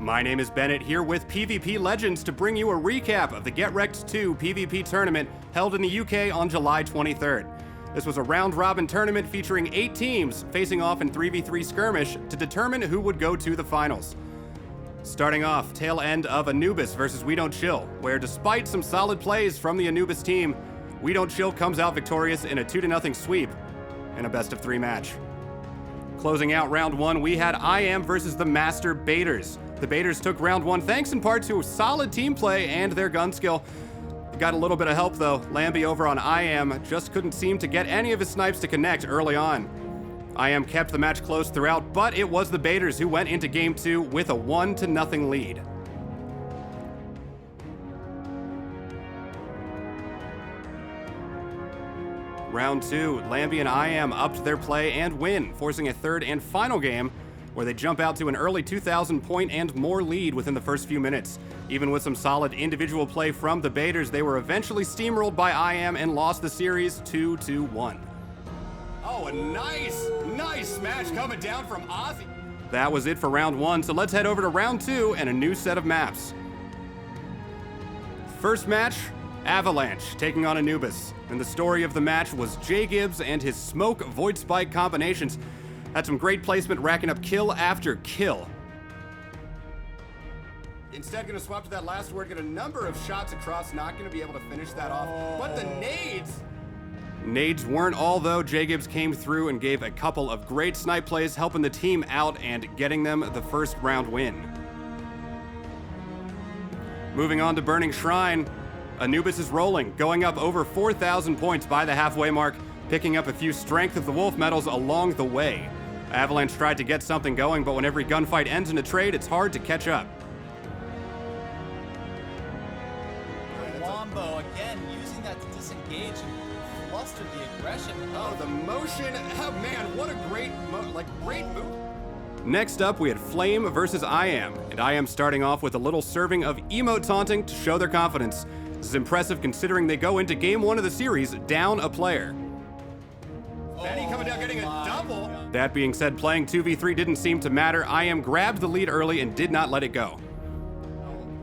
My name is Bennett, here with PvP Legends to bring you a recap of the Get Rekt 2 PvP tournament held in the UK on July 23rd. This was a round-robin tournament featuring 8 teams facing off in 3v3 skirmish to determine who would go to the finals. Starting off, tail end of Anubis versus We Don't Chill, where despite some solid plays from the Anubis team, We Don't Chill comes out victorious in a 2-0 sweep in a best-of-3 match. Closing out round 1, we had I Am versus the Master Baiters. The Baiters took round 1 thanks in part to solid team play and their gun skill. Got a little bit of help though. Lambie over on I Am just couldn't seem to get any of his snipes to connect early on. I Am kept the match close throughout, but it was the Baiters who went into game 2 with a 1-0 lead. Round 2, Lambie and I Am upped their play and win, forcing a third and final game where they jump out to an early 2,000 point and more lead within the first few minutes. Even with some solid individual play from the Baiters, they were eventually steamrolled by I Am and lost the series 2-1. Oh, a nice smash coming down from Ozzy. That was it for round 1, so let's head over to round 2 and a new set of maps. First match, Avalanche taking on Anubis. And the story of the match was Jay Gibbs and his smoke void spike combinations. Had some great placement, racking up kill after kill. Instead, gonna swap to that last word, get a number of shots across, not gonna be able to finish that off. But the nades! Nades weren't all though. Jay Gibbs came through and gave a couple of great snipe plays, helping the team out and getting them the first round win. Moving on to Burning Shrine, Anubis is rolling, going up over 4,000 points by the halfway mark, picking up a few Strength of the Wolf medals along the way. Avalanche tried to get something going, but when every gunfight ends in a trade, it's hard to catch up. Wombo again, using that to disengage and fluster the aggression. Oh, the motion! Oh man, what a great move! Next up, we had Flame versus I Am, and I Am starting off with a little serving of emote taunting to show their confidence. This is impressive considering they go into game 1 of the series down a player. Benny coming down getting a double. That being said, playing 2v3 didn't seem to matter. I Am grabbed the lead early and did not let it go.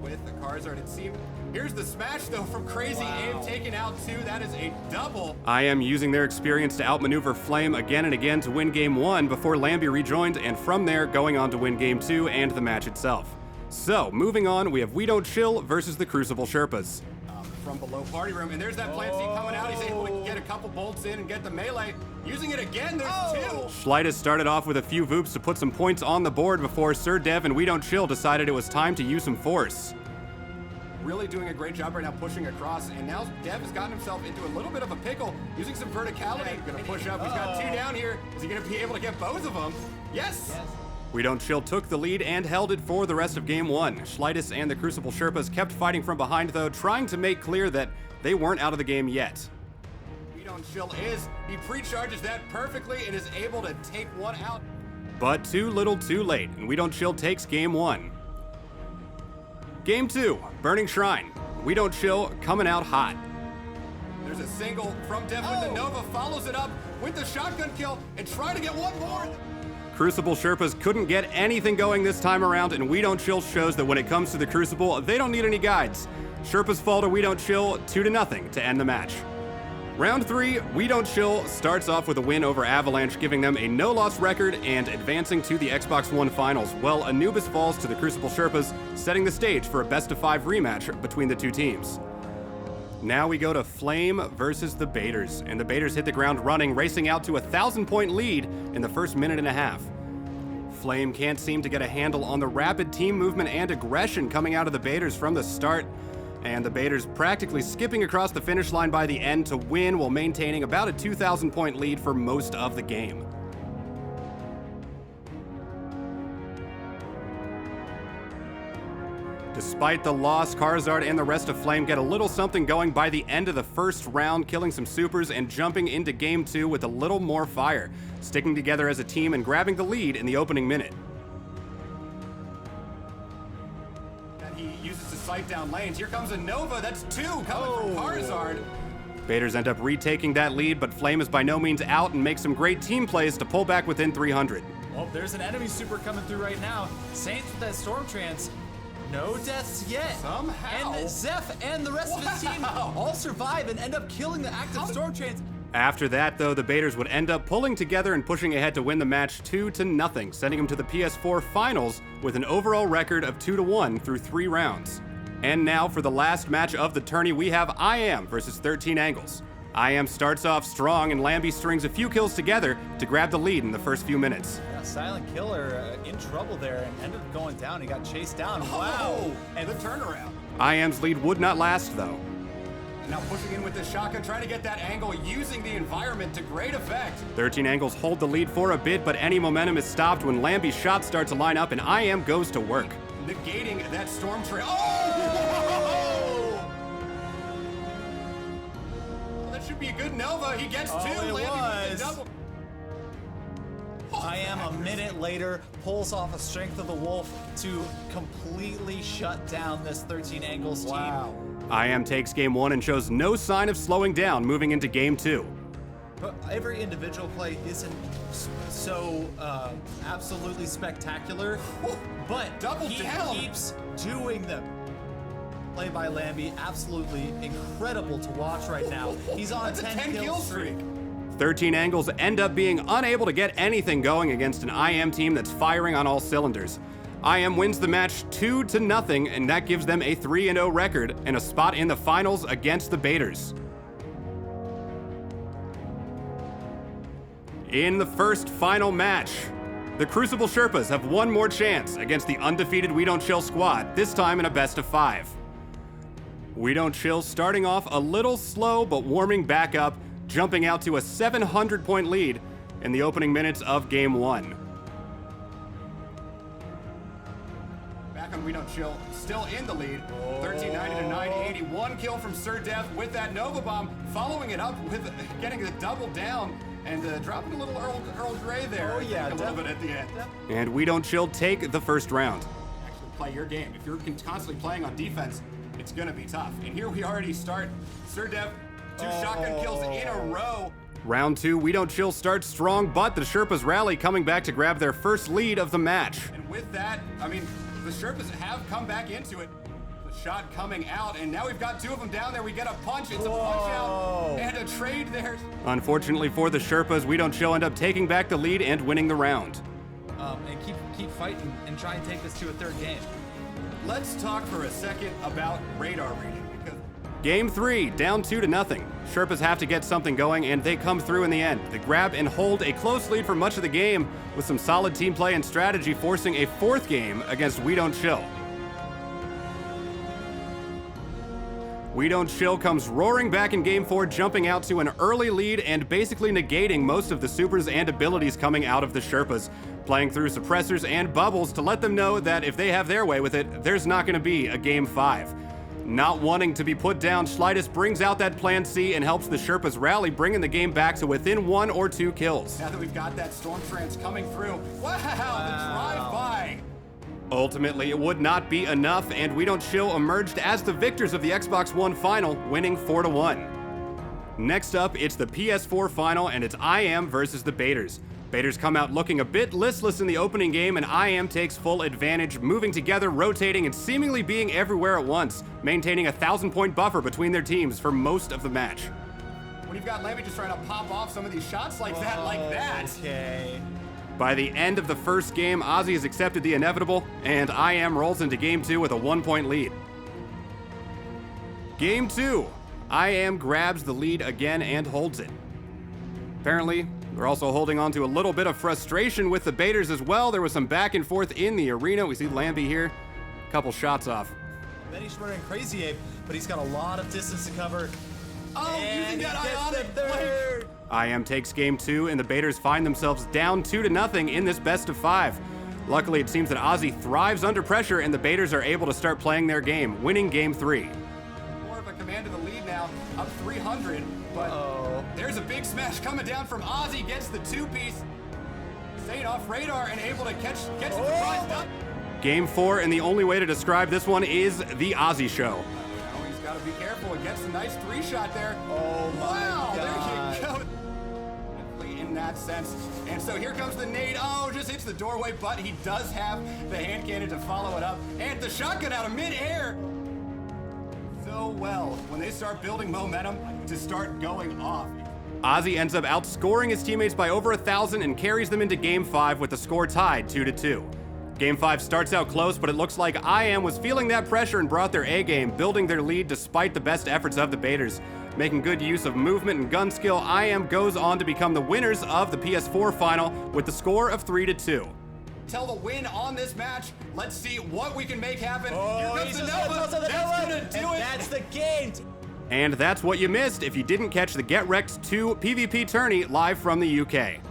With the Charizard, it seemed. Here's the smash though from Crazy Abe taking out 2. That is a double. I Am using their experience to outmaneuver Flame again and again to win game 1 before Lambie rejoined, and from there going on to win game 2 and the match itself. So, moving on, we have We Don't Chill versus the Crucible Sherpas. From below party room, and there's that plant seed coming out. He's able to get a couple bolts in and get the melee. Using it again, there's 2. Schleitus started off with a few Voops to put some points on the board before Sir Dev and We Don't Chill decided it was time to use some force. Really doing a great job right now pushing across, and now Dev has gotten himself into a little bit of a pickle, using some verticality. Gonna push up, he's got 2 down here. Is he gonna be able to get both of them? Yes! We Don't Chill took the lead and held it for the rest of game 1. Schleitus and the Crucible Sherpas kept fighting from behind though, trying to make clear that they weren't out of the game yet. We Don't Chill he pre-charges that perfectly and is able to take one out. But too little too late, and We Don't Chill takes game 1. Game 2, Burning Shrine. We Don't Chill coming out hot. There's a single from Dev with the Nova, follows it up with the shotgun kill and trying to get one more. Crucible Sherpas couldn't get anything going this time around, and We Don't Chill shows that when it comes to the Crucible, they don't need any guides. Sherpas fall to We Don't Chill 2-0 to end the match. Round 3, We Don't Chill starts off with a win over Avalanche, giving them a no-loss record and advancing to the Xbox One Finals, while Anubis falls to the Crucible Sherpas, setting the stage for a best-of-5 rematch between the two teams. Now we go to Flame versus the Baiters, and the Baiters hit the ground running, racing out to a 1,000-point lead in the first minute and a half. Flame can't seem to get a handle on the rapid team movement and aggression coming out of the Baiters from the start, and the Baiters practically skipping across the finish line by the end to win while maintaining about a 2,000-point lead for most of the game. Despite the loss, Charizard and the rest of Flame get a little something going by the end of the first round, killing some supers and jumping into game 2 with a little more fire, sticking together as a team and grabbing the lead in the opening minute. And he uses to sight down lanes. Here comes a Nova, that's 2 coming from Charizard. Baiters end up retaking that lead, but Flame is by no means out and makes some great team plays to pull back within 300. Oh, there's an enemy super coming through right now. Saints with that Storm Trance. No deaths yet. Somehow. And Zeph and the rest of his team all survive and end up killing the active Storm Trance. After that, though, the Baiters would end up pulling together and pushing ahead to win the match 2-0, sending them to the PS4 Finals with an overall record of 2-1 through 3 rounds. And now for the last match of the tourney, we have IAM versus 13 Angles. IAM starts off strong, and Lambie strings a few kills together to grab the lead in the first few minutes. Yeah, Silent Killer in trouble there and ended up going down. He got chased down. Wow! And the turnaround. IAM's lead would not last, though. Now pushing in with this shotgun, trying to get that angle, using the environment to great effect. 13 Angles hold the lead for a bit, but any momentum is stopped when Lambie's shot starts to line up and IAM goes to work. Negating that storm trail. Oh! Well, that should be a good Nova. He gets two. Lambie with the double. IAM a minute later pulls off a Strength of the Wolf to completely shut down this 13 Angles team. IAM takes game 1 and shows no sign of slowing down moving into game 2. But every individual play isn't so absolutely spectacular, but he keeps doing them. Play by Lambie, absolutely incredible to watch right now. He's on a 10 kill streak. 13 Angles end up being unable to get anything going against an IAM team that's firing on all cylinders. IAM wins the match 2-0, and that gives them a 3-0 record and a spot in the finals against the Baiters. In the first final match, the Crucible Sherpas have one more chance against the undefeated We Don't Chill squad, this time in a best of 5. We Don't Chill starting off a little slow, but warming back up, jumping out to a 700-point lead in the opening minutes of game 1. We Don't Chill still in the lead. 1390 to 980. One kill from Sir Death with that Nova Bomb, following it up with getting the double down and dropping a little Earl Grey there. Oh yeah, a little bit at the end. And We Don't Chill take the first round. Actually play your game. If you're constantly playing on defense, it's gonna be tough. And here we already start. Sir Death, 2 shotgun kills in a row. Round 2, We Don't Chill starts strong, but the Sherpas rally, coming back to grab their first lead of the match. And with that, I mean, the Sherpas have come back into it. The shot coming out, and now we've got 2 of them down there. We get a punch, it's a punch out, and a trade there. Unfortunately for the Sherpas, We Don't Chill end up taking back the lead and winning the round. And keep fighting and try and take this to a 3rd game. Let's talk for a second about radar reading. Game 3, down 2-0. Sherpas have to get something going, and they come through in the end. They grab and hold a close lead for much of the game, with some solid team play and strategy, forcing a 4th game against We Don't Chill. We Don't Chill comes roaring back in game 4, jumping out to an early lead and basically negating most of the supers and abilities coming out of the Sherpas, playing through suppressors and bubbles to let them know that if they have their way with it, there's not going to be a game 5. Not wanting to be put down, Schleitus brings out that plan C and helps the Sherpas rally, bringing the game back to within 1 or 2 kills. Now that we've got that Storm Trance coming through, wow, the drive-by! Ultimately, it would not be enough, and We Don't Chill emerged as the victors of the Xbox One final, winning 4-1. Next up, it's the PS4 final, and it's IAM versus the Baiters. Baiters come out looking a bit listless in the opening game, and IAM takes full advantage, moving together, rotating, and seemingly being everywhere at once, maintaining a 1,000-point buffer between their teams for most of the match. When you've got Lambie just trying to pop off some of these shots like that. Okay. By the end of the first game, Ozzy has accepted the inevitable, and IAM rolls into game 2 with a 1-point lead. Game 2, IAM grabs the lead again and holds it. Apparently, they're also holding on to a little bit of frustration with the Baiters as well. There was some back and forth in the arena. We see Lambie here, a couple shots off. Then he's running Crazy Ape, but he's got a lot of distance to cover. Oh, and using that ionic third. IAM takes game 2, and the Baiters find themselves down 2-0 in this best of 5. Luckily, it seems that Ozzy thrives under pressure, and the Baiters are able to start playing their game, winning game 3. More of a command of the lead now, up 300, but there's a big smash coming down from Ozzy, gets the 2-piece, staying off radar and able to catch it surprised up. Game 4, and the only way to describe this one is the Ozzy show. Oh, he's got to be careful. He gets a nice 3-shot there. Oh my wow, God. There you go. Definitely in that sense. And so here comes the nade. Oh, just hits the doorway, but he does have the hand cannon to follow it up. And the shotgun out of midair. So well, when they start building momentum to start going off. Ozzy ends up outscoring his teammates by over 1,000 and carries them into Game 5 with the score tied 2-2. Game 5 starts out close, but it looks like IAM was feeling that pressure and brought their A-game, building their lead despite the best efforts of the baiters. Making good use of movement and gun skill, IAM goes on to become the winners of the PS4 final with the score of 3-2. Tell the win on this match. Let's see what we can make happen. Here comes the Nova. That's gonna do it. That's the game. And that's what you missed if you didn't catch the Get Wrecked 2 PvP tourney live from the UK.